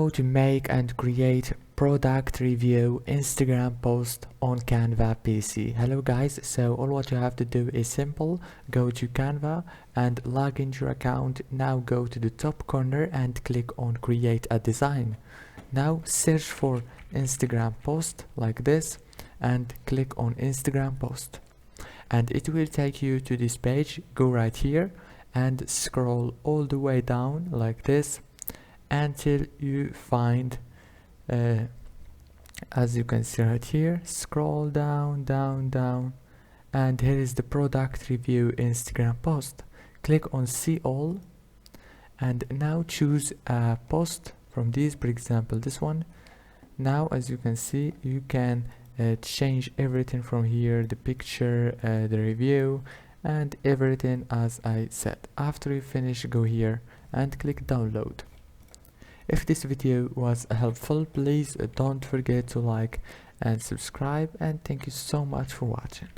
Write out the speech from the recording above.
how to make and create product review Instagram post on Canva PC. Hello guys, so all what you have to do is simple. Go to Canva and log into your account. Now go to the top corner and click on create a design. Now search for Instagram post like this and click on Instagram post, and it will take you to this page. Go right here and scroll all the way down like this until you find as you can see right here, scroll down, and here is the product review Instagram post. Click on see all and now choose a post from these, for example this one. Now as you can see, you can change everything from here, the picture, the review and everything as I said. After you finish, go here and click download. If this video was helpful, please don't forget to like and subscribe, and thank you so much for watching.